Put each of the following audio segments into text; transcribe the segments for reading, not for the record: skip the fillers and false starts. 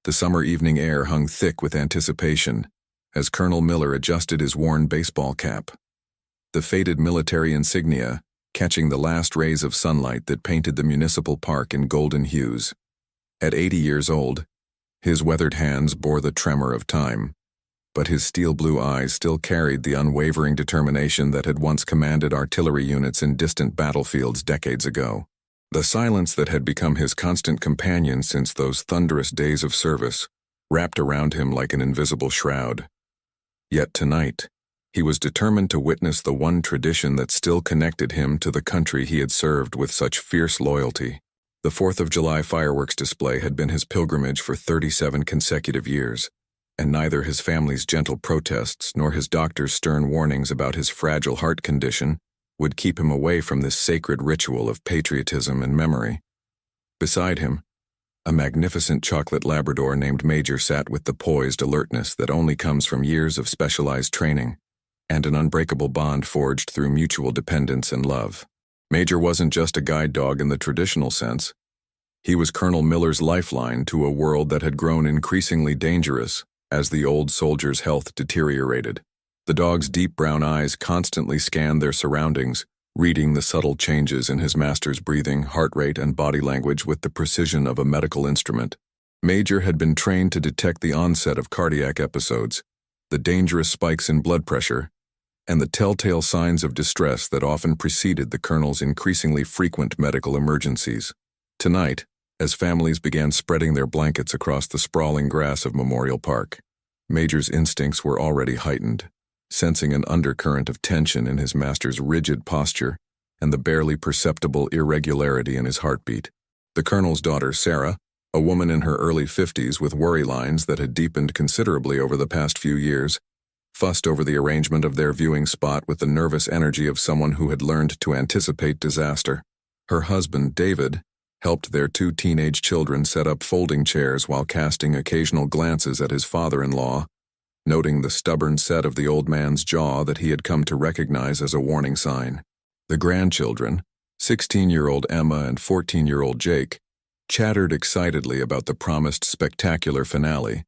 The summer evening air hung thick with anticipation as Colonel Miller adjusted his worn baseball cap. The faded military insignia catching the last rays of sunlight that painted the municipal park in golden hues. At 80 years old, his weathered hands bore the tremor of time, but his steel-blue eyes still carried the unwavering determination that had once commanded artillery units in distant battlefields decades ago. The silence that had become his constant companion since those thunderous days of service wrapped around him like an invisible shroud. Yet tonight, he was determined to witness the one tradition that still connected him to the country he had served with such fierce loyalty. The 4th of July fireworks display had been his pilgrimage for 37 consecutive years, and neither his family's gentle protests nor his doctor's stern warnings about his fragile heart condition would keep him away from this sacred ritual of patriotism and memory. Beside him, a magnificent chocolate Labrador named Major sat with the poised alertness that only comes from years of specialized training and an unbreakable bond forged through mutual dependence and love. Major wasn't just a guide dog in the traditional sense. He was Colonel Miller's lifeline to a world that had grown increasingly dangerous as the old soldier's health deteriorated. The dog's deep brown eyes constantly scanned their surroundings, reading the subtle changes in his master's breathing, heart rate, and body language with the precision of a medical instrument. Major had been trained to detect the onset of cardiac episodes, the dangerous spikes in blood pressure, and the telltale signs of distress that often preceded the colonel's increasingly frequent medical emergencies. Tonight, as families began spreading their blankets across the sprawling grass of Memorial Park, Major's instincts were already heightened, sensing an undercurrent of tension in his master's rigid posture and the barely perceptible irregularity in his heartbeat. The colonel's daughter, Sarah, a woman in her early 50s with worry lines that had deepened considerably over the past few years, fussed over the arrangement of their viewing spot with the nervous energy of someone who had learned to anticipate disaster. Her husband, David, helped their 2 teenage children set up folding chairs while casting occasional glances at his father-in-law, noting the stubborn set of the old man's jaw that he had come to recognize as a warning sign. The grandchildren, 16-year-old Emma and 14-year-old Jake, chattered excitedly about the promised spectacular finale,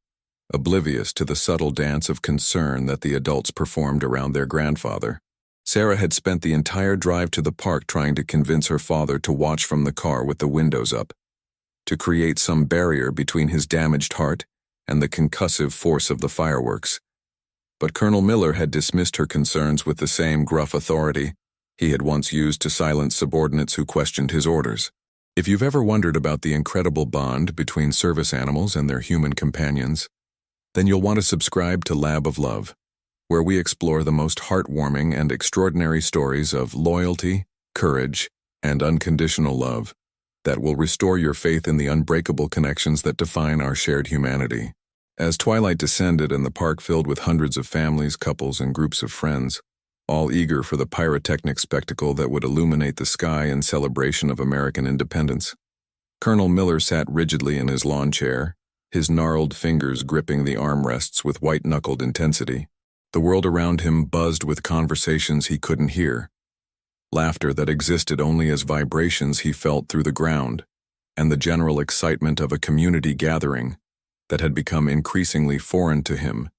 oblivious to the subtle dance of concern that the adults performed around their grandfather. Sarah had spent the entire drive to the park trying to convince her father to watch from the car with the windows up, to create some barrier between his damaged heart and the concussive force of the fireworks. But Colonel Miller had dismissed her concerns with the same gruff authority he had once used to silence subordinates who questioned his orders. If you've ever wondered about the incredible bond between service animals and their human companions, then you'll want to subscribe to Lab of Love, where we explore the most heartwarming and extraordinary stories of loyalty, courage, and unconditional love that will restore your faith in the unbreakable connections that define our shared humanity. As twilight descended and the park filled with hundreds of families, couples, and groups of friends, all eager for the pyrotechnic spectacle that would illuminate the sky in celebration of American independence, Colonel Miller sat rigidly in his lawn chair, his gnarled fingers gripping the armrests with white-knuckled intensity. The world around him buzzed with conversations he couldn't hear, laughter that existed only as vibrations he felt through the ground, and the general excitement of a community gathering that had become increasingly foreign to him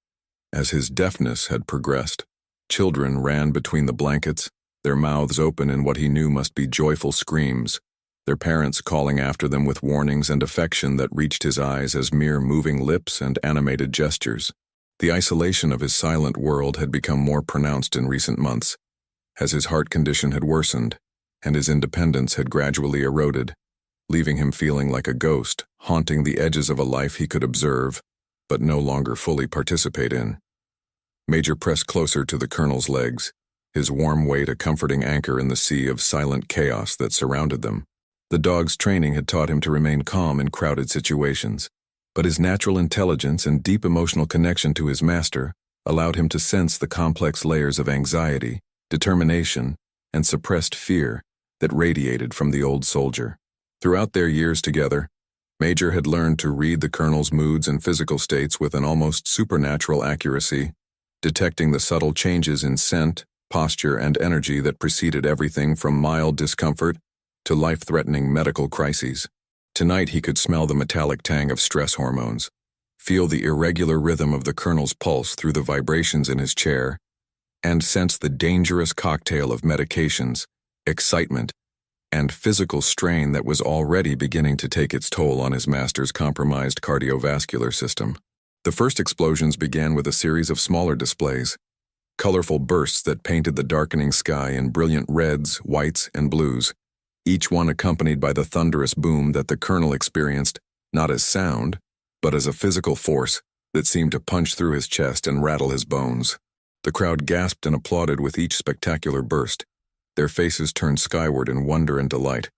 as his deafness had progressed. Children ran between the blankets, their mouths open in what he knew must be joyful screams, their parents calling after them with warnings and affection that reached his eyes as mere moving lips and animated gestures. The isolation of his silent world had become more pronounced in recent months, as his heart condition had worsened and his independence had gradually eroded, leaving him feeling like a ghost, haunting the edges of a life he could observe, but no longer fully participate in. Major pressed closer to the colonel's legs, his warm weight a comforting anchor in the sea of silent chaos that surrounded them. The dog's training had taught him to remain calm in crowded situations, but his natural intelligence and deep emotional connection to his master allowed him to sense the complex layers of anxiety, determination, and suppressed fear that radiated from the old soldier. Throughout their years together, Major had learned to read the colonel's moods and physical states with an almost supernatural accuracy, detecting the subtle changes in scent, posture, and energy that preceded everything from mild discomfort to life-threatening medical crises. Tonight he could smell the metallic tang of stress hormones, feel the irregular rhythm of the colonel's pulse through the vibrations in his chair, and sense the dangerous cocktail of medications, excitement, and physical strain that was already beginning to take its toll on his master's compromised cardiovascular system. The first explosions began with a series of smaller displays, colorful bursts that painted the darkening sky in brilliant reds, whites, and blues, each one accompanied by the thunderous boom that the colonel experienced not as sound, but as a physical force that seemed to punch through his chest and rattle his bones. The crowd gasped and applauded with each spectacular burst, their faces turned skyward in wonder and delight,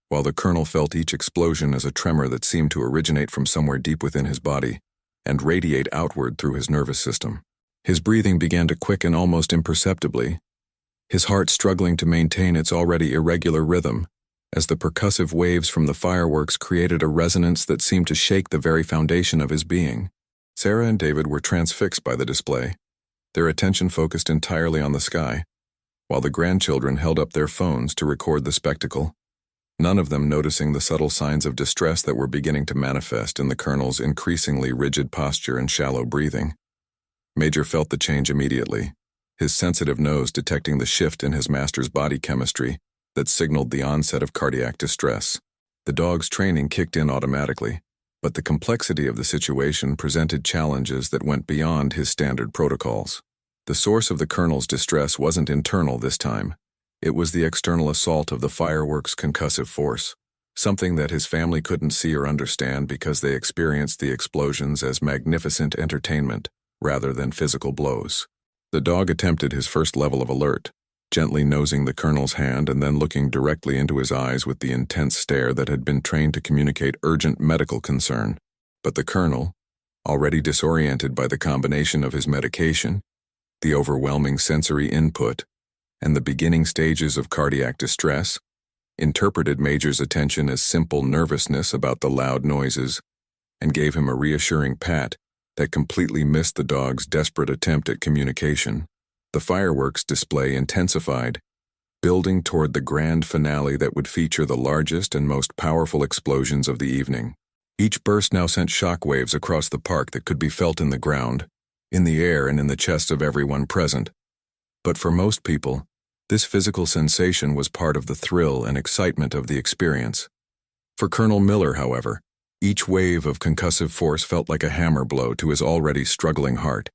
while the colonel felt each explosion as a tremor that seemed to originate from somewhere deep within his body and radiate outward through his nervous system. His breathing began to quicken almost imperceptibly, his heart struggling to maintain its already irregular rhythm, as the percussive waves from the fireworks created a resonance that seemed to shake the very foundation of his being. Sarah and David were transfixed by the display, their attention focused entirely on the sky, while the grandchildren held up their phones to record the spectacle, none of them noticing the subtle signs of distress that were beginning to manifest in the colonel's increasingly rigid posture and shallow breathing. Major felt the change immediately, his sensitive nose detecting the shift in his master's body chemistry that signaled the onset of cardiac distress. The dog's training kicked in automatically, but the complexity of the situation presented challenges that went beyond his standard protocols. The source of the colonel's distress wasn't internal this time. It was the external assault of the fireworks' concussive force, something that his family couldn't see or understand because they experienced the explosions as magnificent entertainment rather than physical blows. The dog attempted his first level of alert, gently nosing the colonel's hand and then looking directly into his eyes with the intense stare that had been trained to communicate urgent medical concern. But the colonel, already disoriented by the combination of his medication, the overwhelming sensory input, and the beginning stages of cardiac distress, interpreted Major's attention as simple nervousness about the loud noises and gave him a reassuring pat that completely missed the dog's desperate attempt at communication. The fireworks display intensified, building toward the grand finale that would feature the largest and most powerful explosions of the evening. Each burst now sent shockwaves across the park that could be felt in the ground, in the air, and in the chests of everyone present. But for most people, this physical sensation was part of the thrill and excitement of the experience. For Colonel Miller, however, each wave of concussive force felt like a hammer blow to his already struggling heart,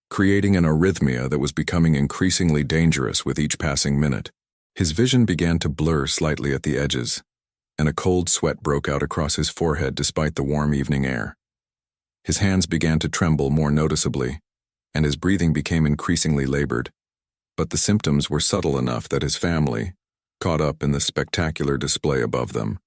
creating an arrhythmia that was becoming increasingly dangerous with each passing minute. His vision began to blur slightly at the edges, and a cold sweat broke out across his forehead despite the warm evening air. His hands began to tremble more noticeably, and his breathing became increasingly labored. But the symptoms were subtle enough that his family, caught up in the spectacular display above them,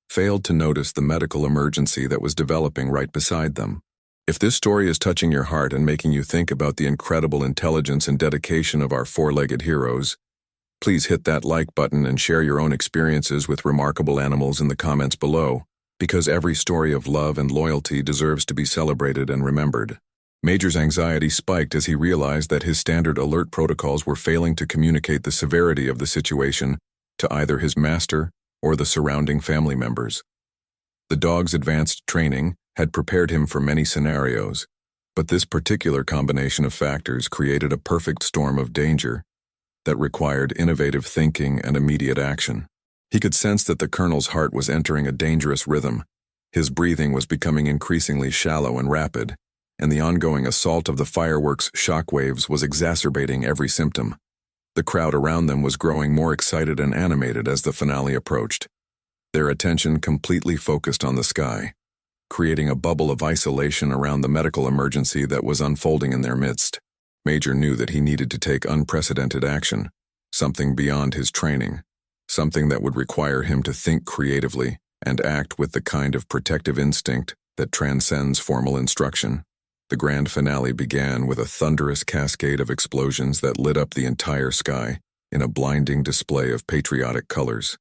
failed to notice the medical emergency that was developing right beside them. If this story is touching your heart and making you think about the incredible intelligence and dedication of our four-legged heroes, please hit that like button and share your own experiences with remarkable animals in the comments below, because every story of love and loyalty deserves to be celebrated and remembered. Major's anxiety spiked as he realized that his standard alert protocols were failing to communicate the severity of the situation to either his master or the surrounding family members. The dog's advanced training had prepared him for many scenarios, but this particular combination of factors created a perfect storm of danger that required innovative thinking and immediate action. He could sense that the colonel's heart was entering a dangerous rhythm. His breathing was becoming increasingly shallow and rapid, and the ongoing assault of the fireworks' shockwaves was exacerbating every symptom. The crowd around them was growing more excited and animated as the finale approached, their attention completely focused on the sky, creating a bubble of isolation around the medical emergency that was unfolding in their midst. Major knew that he needed to take unprecedented action, something beyond his training, something that would require him to think creatively and act with the kind of protective instinct that transcends formal instruction. The grand finale began with a thunderous cascade of explosions that lit up the entire sky in a blinding display of patriotic colors,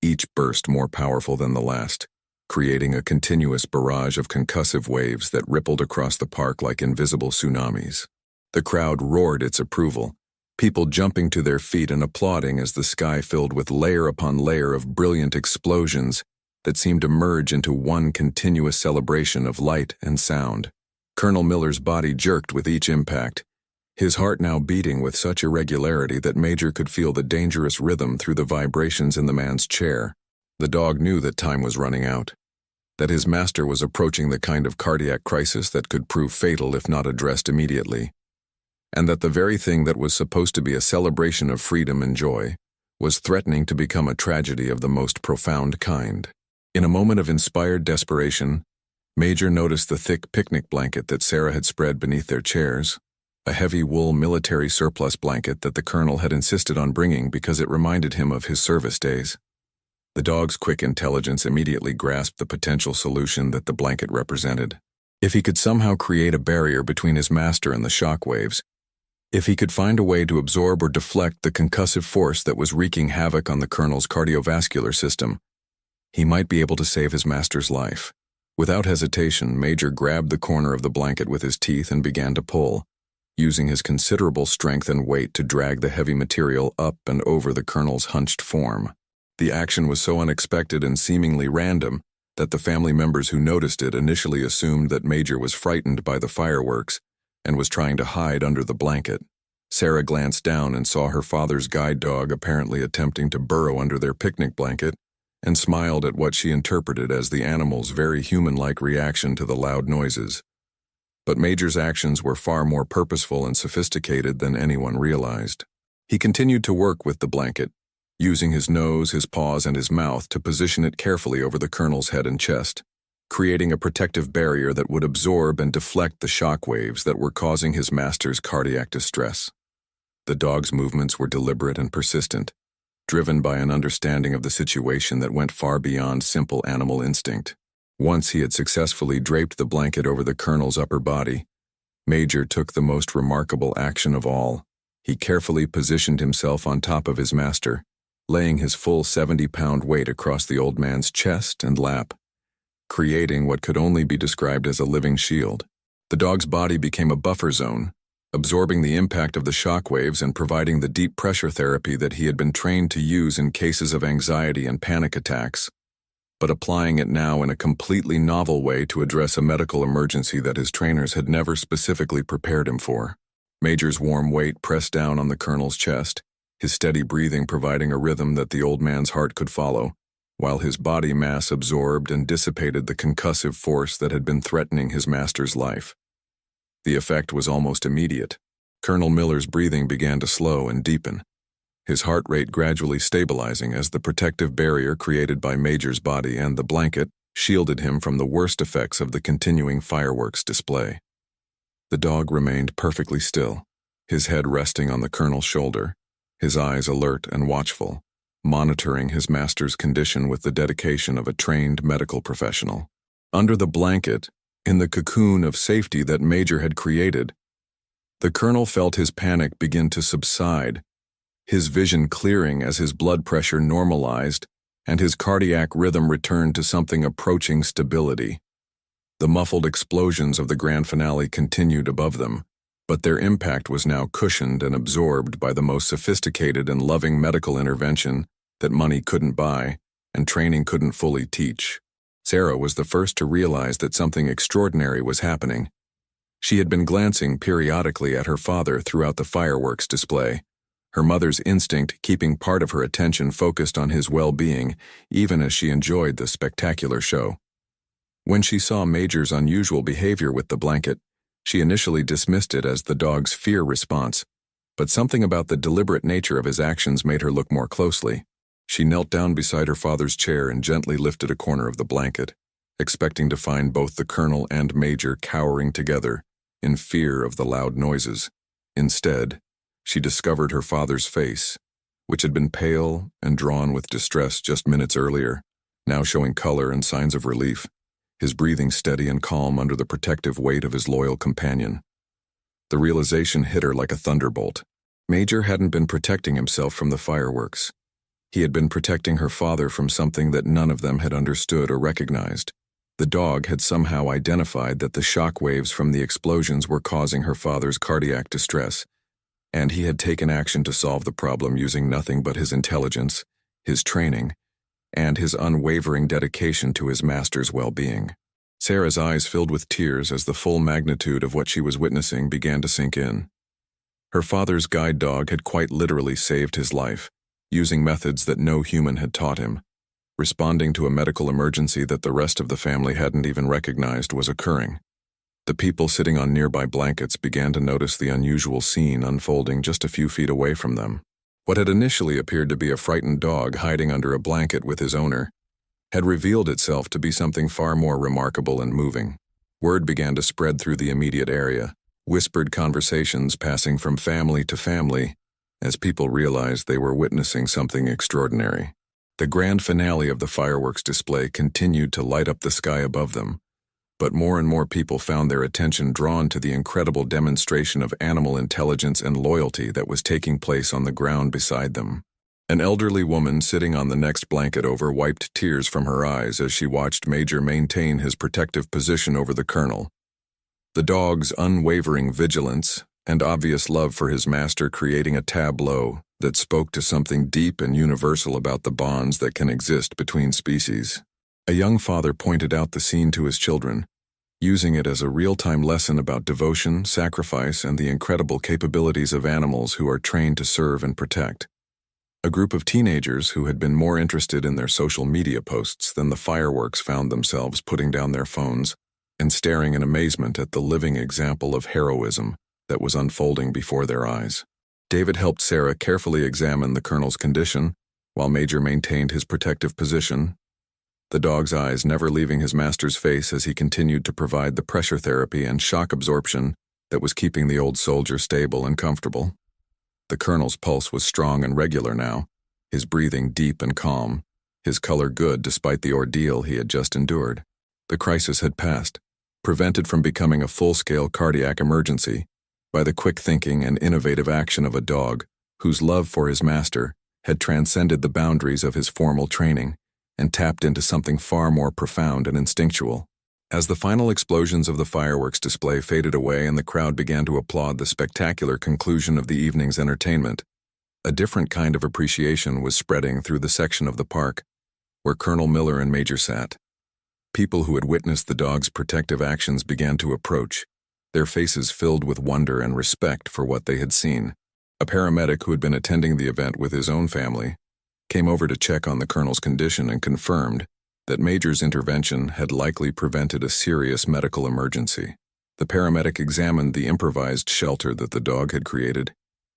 each burst more powerful than the last, creating a continuous barrage of concussive waves that rippled across the park like invisible tsunamis. The crowd roared its approval, people jumping to their feet and applauding as the sky filled with layer upon layer of brilliant explosions that seemed to merge into one continuous celebration of light and sound. Colonel Miller's body jerked with each impact, his heart now beating with such irregularity that Major could feel the dangerous rhythm through the vibrations in the man's chair. The dog knew that time was running out, that his master was approaching the kind of cardiac crisis that could prove fatal if not addressed immediately, and that the very thing that was supposed to be a celebration of freedom and joy was threatening to become a tragedy of the most profound kind. In a moment of inspired desperation, Major noticed the thick picnic blanket that Sarah had spread beneath their chairs, a heavy wool military surplus blanket that the colonel had insisted on bringing because it reminded him of his service days. The dog's quick intelligence immediately grasped the potential solution that the blanket represented. If he could somehow create a barrier between his master and the shock waves, if he could find a way to absorb or deflect the concussive force that was wreaking havoc on the colonel's cardiovascular system, he might be able to save his master's life. Without hesitation, Major grabbed the corner of the blanket with his teeth and began to pull, using his considerable strength and weight to drag the heavy material up and over the colonel's hunched form. The action was so unexpected and seemingly random that the family members who noticed it initially assumed that Major was frightened by the fireworks and was trying to hide under the blanket. Sarah glanced down and saw her father's guide dog apparently attempting to burrow under their picnic blanket and smiled at what she interpreted as the animal's very human-like reaction to the loud noises. But Major's actions were far more purposeful and sophisticated than anyone realized. He continued to work with the blanket, using his nose, his paws, and his mouth to position it carefully over the colonel's head and chest, creating a protective barrier that would absorb and deflect the shock waves that were causing his master's cardiac distress. The dog's movements were deliberate and persistent, driven by an understanding of the situation that went far beyond simple animal instinct. Once he had successfully draped the blanket over the colonel's upper body, Major took the most remarkable action of all. He carefully positioned himself on top of his master, laying his full 70-pound weight across the old man's chest and lap, creating what could only be described as a living shield. The dog's body became a buffer zone, absorbing the impact of the shock waves and providing the deep pressure therapy that he had been trained to use in cases of anxiety and panic attacks, but applying it now in a completely novel way to address a medical emergency that his trainers had never specifically prepared him for. Major's warm weight pressed down on the colonel's chest, his steady breathing providing a rhythm that the old man's heart could follow, while his body mass absorbed and dissipated the concussive force that had been threatening his master's life. The effect was almost immediate. Colonel Miller's breathing began to slow and deepen, his heart rate gradually stabilizing as the protective barrier created by Major's body and the blanket shielded him from the worst effects of the continuing fireworks display. The dog remained perfectly still, his head resting on the colonel's shoulder, his eyes alert and watchful, monitoring his master's condition with the dedication of a trained medical professional. Under the blanket, in the cocoon of safety that Major had created, the colonel felt his panic begin to subside, his vision clearing as his blood pressure normalized and his cardiac rhythm returned to something approaching stability. The muffled explosions of the grand finale continued above them, but their impact was now cushioned and absorbed by the most sophisticated and loving medical intervention that money couldn't buy and training couldn't fully teach. Sarah was the first to realize that something extraordinary was happening. She had been glancing periodically at her father throughout the fireworks display, her mother's instinct keeping part of her attention focused on his well-being, even as she enjoyed the spectacular show. When she saw Major's unusual behavior with the blanket, she initially dismissed it as the dog's fear response, but something about the deliberate nature of his actions made her look more closely. She knelt down beside her father's chair and gently lifted a corner of the blanket, expecting to find both the colonel and Major cowering together in fear of the loud noises. Instead, she discovered her father's face, which had been pale and drawn with distress just minutes earlier, now showing color and signs of relief, his breathing steady and calm under the protective weight of his loyal companion. The realization hit her like a thunderbolt. Major hadn't been protecting himself from the fireworks. He had been protecting her father from something that none of them had understood or recognized. The dog had somehow identified that the shock waves from the explosions were causing her father's cardiac distress, and he had taken action to solve the problem using nothing but his intelligence, his training, and his unwavering dedication to his master's well-being. Sarah's eyes filled with tears as the full magnitude of what she was witnessing began to sink in. Her father's guide dog had quite literally saved his life, using methods that no human had taught him, responding to a medical emergency that the rest of the family hadn't even recognized was occurring. The people sitting on nearby blankets began to notice the unusual scene unfolding just a few feet away from them. What had initially appeared to be a frightened dog hiding under a blanket with his owner had revealed itself to be something far more remarkable and moving. Word began to spread through the immediate area, whispered conversations passing from family to family as people realized they were witnessing something extraordinary. The grand finale of the fireworks display continued to light up the sky above them, but more and more people found their attention drawn to the incredible demonstration of animal intelligence and loyalty that was taking place on the ground beside them. An elderly woman sitting on the next blanket over wiped tears from her eyes as she watched Major maintain his protective position over the colonel. The dog's unwavering vigilance and obvious love for his master creating a tableau that spoke to something deep and universal about the bonds that can exist between species. A young father pointed out the scene to his children, using it as a real-time lesson about devotion, sacrifice, and the incredible capabilities of animals who are trained to serve and protect. A group of teenagers who had been more interested in their social media posts than the fireworks found themselves putting down their phones and staring in amazement at the living example of heroism that was unfolding before their eyes. David helped Sarah carefully examine the colonel's condition while Major maintained his protective position, the dog's eyes never leaving his master's face as he continued to provide the pressure therapy and shock absorption that was keeping the old soldier stable and comfortable. The colonel's pulse was strong and regular now, his breathing deep and calm, his color good despite the ordeal he had just endured. The crisis had passed, prevented from becoming a full-scale cardiac emergency by the quick thinking and innovative action of a dog whose love for his master had transcended the boundaries of his formal training and tapped into something far more profound and instinctual. As the final explosions of the fireworks display faded away and the crowd began to applaud the spectacular conclusion of the evening's entertainment, a different kind of appreciation was spreading through the section of the park where Colonel Miller and Major sat. People who had witnessed the dog's protective actions began to approach, their faces filled with wonder and respect for what they had seen. A paramedic who had been attending the event with his own family came over to check on the colonel's condition and confirmed that Major's intervention had likely prevented a serious medical emergency. The paramedic examined the improvised shelter that the dog had created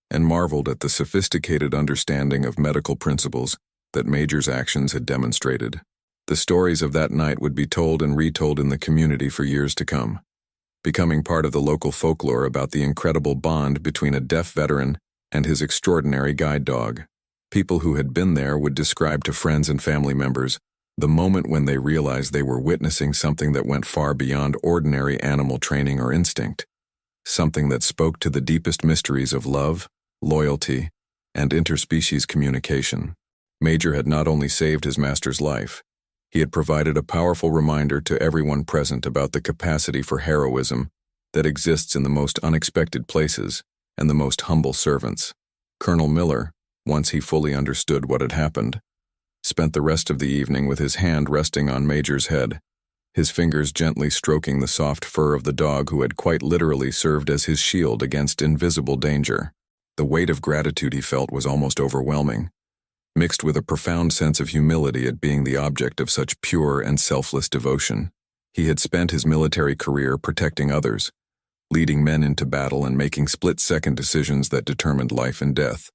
and marveled at the sophisticated understanding of medical principles that Major's actions had demonstrated. The stories of that night would be told and retold in the community for years to come, becoming part of the local folklore about the incredible bond between a deaf veteran and his extraordinary guide dog. People who had been there would describe to friends and family members the moment when they realized they were witnessing something that went far beyond ordinary animal training or instinct, something that spoke to the deepest mysteries of love, loyalty, and interspecies communication. Major had not only saved his master's life, he had provided a powerful reminder to everyone present about the capacity for heroism that exists in the most unexpected places and the most humble servants. Colonel Miller, once he fully understood what had happened, spent the rest of the evening with his hand resting on Major's head, his fingers gently stroking the soft fur of the dog who had quite literally served as his shield against invisible danger. The weight of gratitude he felt was almost overwhelming, mixed with a profound sense of humility at being the object of such pure and selfless devotion. He had spent his military career protecting others, leading men into battle and making split-second decisions that determined life and death.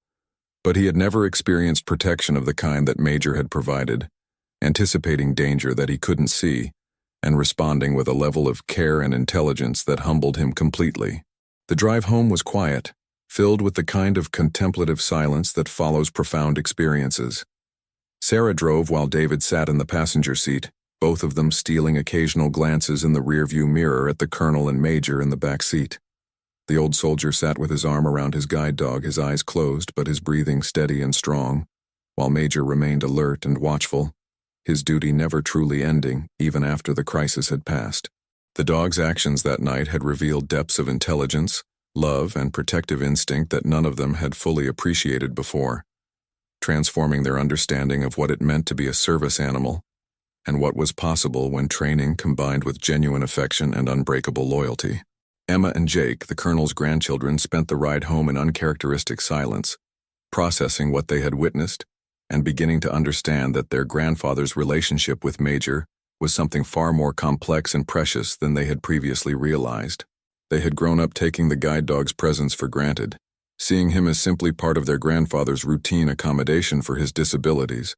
But he had never experienced protection of the kind that Major had provided, anticipating danger that he couldn't see, and responding with a level of care and intelligence that humbled him completely. The drive home was quiet, filled with the kind of contemplative silence that follows profound experiences. Sarah drove while David sat in the passenger seat, both of them stealing occasional glances in the rearview mirror at the colonel and Major in the back seat. The old soldier sat with his arm around his guide dog, his eyes closed but his breathing steady and strong, while Major remained alert and watchful, his duty never truly ending even after the crisis had passed. The dog's actions that night had revealed depths of intelligence, love, and protective instinct that none of them had fully appreciated before, transforming their understanding of what it meant to be a service animal and what was possible when training combined with genuine affection and unbreakable loyalty. Emma and Jake, the Colonel's grandchildren, spent the ride home in uncharacteristic silence, processing what they had witnessed and beginning to understand that their grandfather's relationship with Major was something far more complex and precious than they had previously realized. They had grown up taking the guide dog's presence for granted, seeing him as simply part of their grandfather's routine accommodation for his disabilities.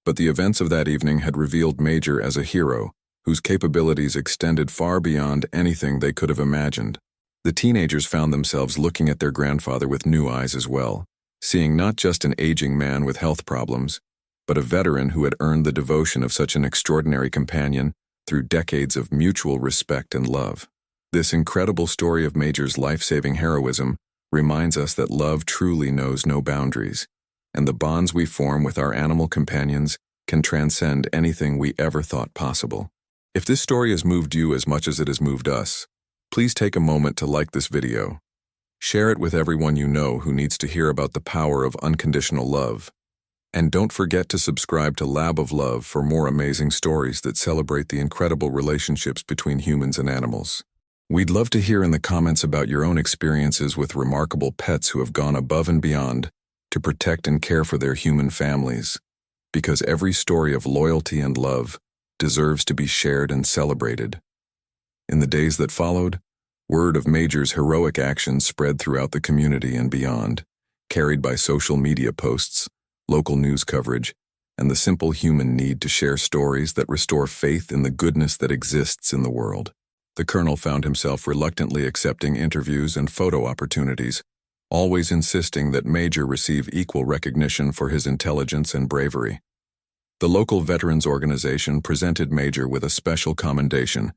But the events of that evening had revealed Major as a hero, whose capabilities extended far beyond anything they could have imagined. The teenagers found themselves looking at their grandfather with new eyes as well, seeing not just an aging man with health problems, but a veteran who had earned the devotion of such an extraordinary companion through decades of mutual respect and love. This incredible story of Major's life-saving heroism reminds us that love truly knows no boundaries, and the bonds we form with our animal companions can transcend anything we ever thought possible. If this story has moved you as much as it has moved us, please take a moment to like this video. Share it with everyone you know who needs to hear about the power of unconditional love. And don't forget to subscribe to Lab of Love for more amazing stories that celebrate the incredible relationships between humans and animals. We'd love to hear in the comments about your own experiences with remarkable pets who have gone above and beyond to protect and care for their human families, because every story of loyalty and love deserves to be shared and celebrated. In the days that followed, word of Major's heroic actions spread throughout the community and beyond, carried by social media posts, local news coverage, and the simple human need to share stories that restore faith in the goodness that exists in the world. The Colonel found himself reluctantly accepting interviews and photo opportunities, always insisting that Major receive equal recognition for his intelligence and bravery. The local veterans organization presented Major with a special commendation,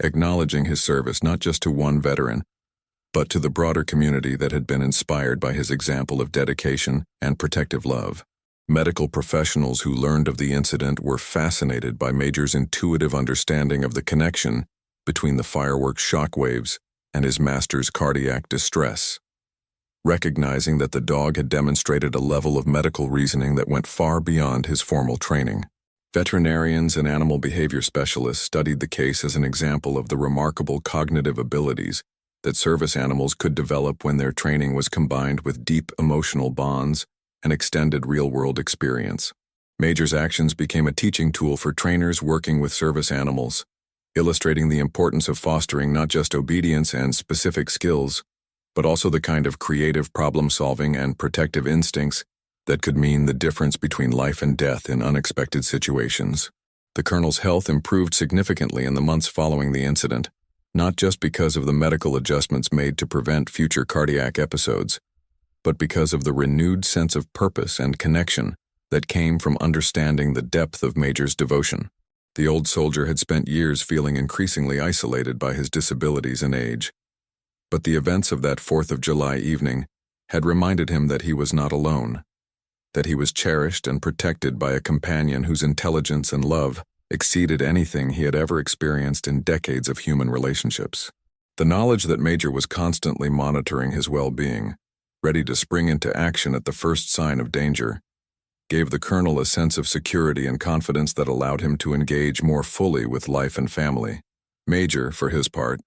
acknowledging his service not just to one veteran, but to the broader community that had been inspired by his example of dedication and protective love. Medical professionals who learned of the incident were fascinated by Major's intuitive understanding of the connection between the fireworks shockwaves and his master's cardiac distress, recognizing that the dog had demonstrated a level of medical reasoning that went far beyond his formal training. Veterinarians and animal behavior specialists studied the case as an example of the remarkable cognitive abilities that service animals could develop when their training was combined with deep emotional bonds and extended real-world experience. Major's actions became a teaching tool for trainers working with service animals, illustrating the importance of fostering not just obedience and specific skills, but also the kind of creative problem-solving and protective instincts that could mean the difference between life and death in unexpected situations. The Colonel's health improved significantly in the months following the incident, not just because of the medical adjustments made to prevent future cardiac episodes, but because of the renewed sense of purpose and connection that came from understanding the depth of Major's devotion. The old soldier had spent years feeling increasingly isolated by his disabilities and age, but the events of that 4th of July evening had reminded him that he was not alone, that he was cherished and protected by a companion whose intelligence and love exceeded anything he had ever experienced in decades of human relationships. The knowledge that Major was constantly monitoring his well-being, ready to spring into action at the first sign of danger, gave the Colonel a sense of security and confidence that allowed him to engage more fully with life and family. Major, for his part,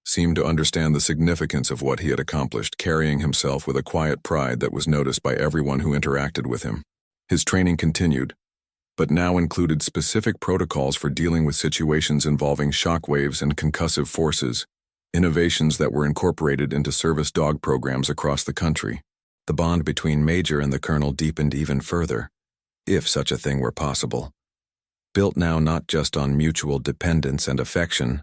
seemed to understand the significance of what he had accomplished, carrying himself with a quiet pride that was noticed by everyone who interacted with him. His training continued, but now included specific protocols for dealing with situations involving shockwaves and concussive forces, innovations that were incorporated into service dog programs across the country. The bond between Major and the Colonel deepened even further, if such a thing were possible, built now not just on mutual dependence and affection,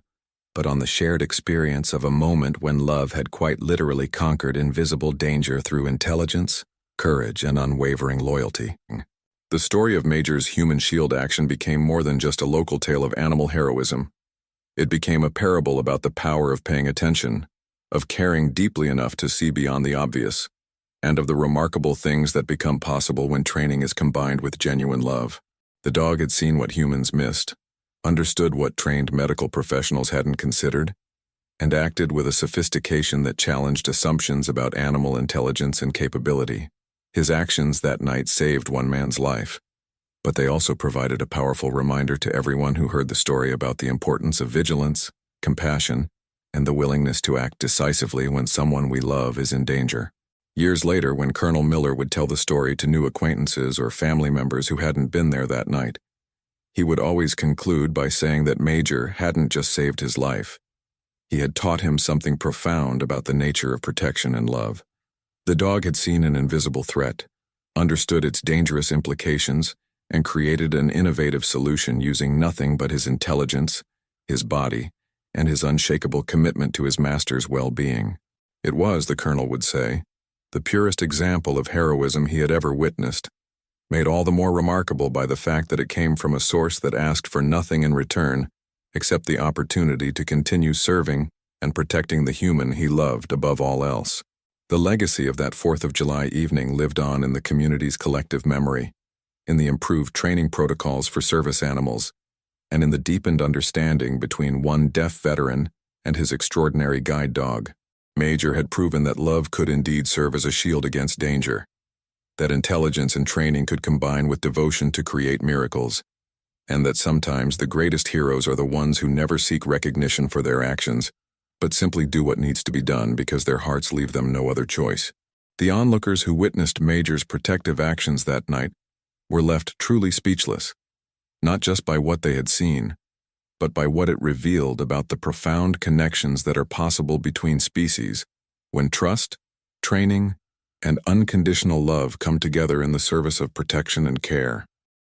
but on the shared experience of a moment when love had quite literally conquered invisible danger through intelligence, courage, and unwavering loyalty. The story of Major's human shield action became more than just a local tale of animal heroism. It became a parable about the power of paying attention, of caring deeply enough to see beyond the obvious, and of the remarkable things that become possible when training is combined with genuine love. The dog had seen what humans missed, understood what trained medical professionals hadn't considered, and acted with a sophistication that challenged assumptions about animal intelligence and capability. His actions that night saved one man's life, but they also provided a powerful reminder to everyone who heard the story about the importance of vigilance, compassion, and the willingness to act decisively when someone we love is in danger. Years later, when Colonel Miller would tell the story to new acquaintances or family members who hadn't been there that night, he would always conclude by saying that Major hadn't just saved his life. He had taught him something profound about the nature of protection and love. The dog had seen an invisible threat, understood its dangerous implications, and created an innovative solution using nothing but his intelligence, his body, and his unshakable commitment to his master's well-being. It was, the colonel would say, the purest example of heroism he had ever witnessed, made all the more remarkable by the fact that it came from a source that asked for nothing in return except the opportunity to continue serving and protecting the human he loved above all else. The legacy of that 4th of July evening lived on in the community's collective memory, in the improved training protocols for service animals, and in the deepened understanding between one deaf veteran and his extraordinary guide dog. Major had proven that love could indeed serve as a shield against danger, that intelligence and training could combine with devotion to create miracles, and that sometimes the greatest heroes are the ones who never seek recognition for their actions, but simply do what needs to be done because their hearts leave them no other choice. The onlookers who witnessed Major's protective actions that night were left truly speechless, not just by what they had seen, but by what it revealed about the profound connections that are possible between species when trust, training, and unconditional love come together in the service of protection and care.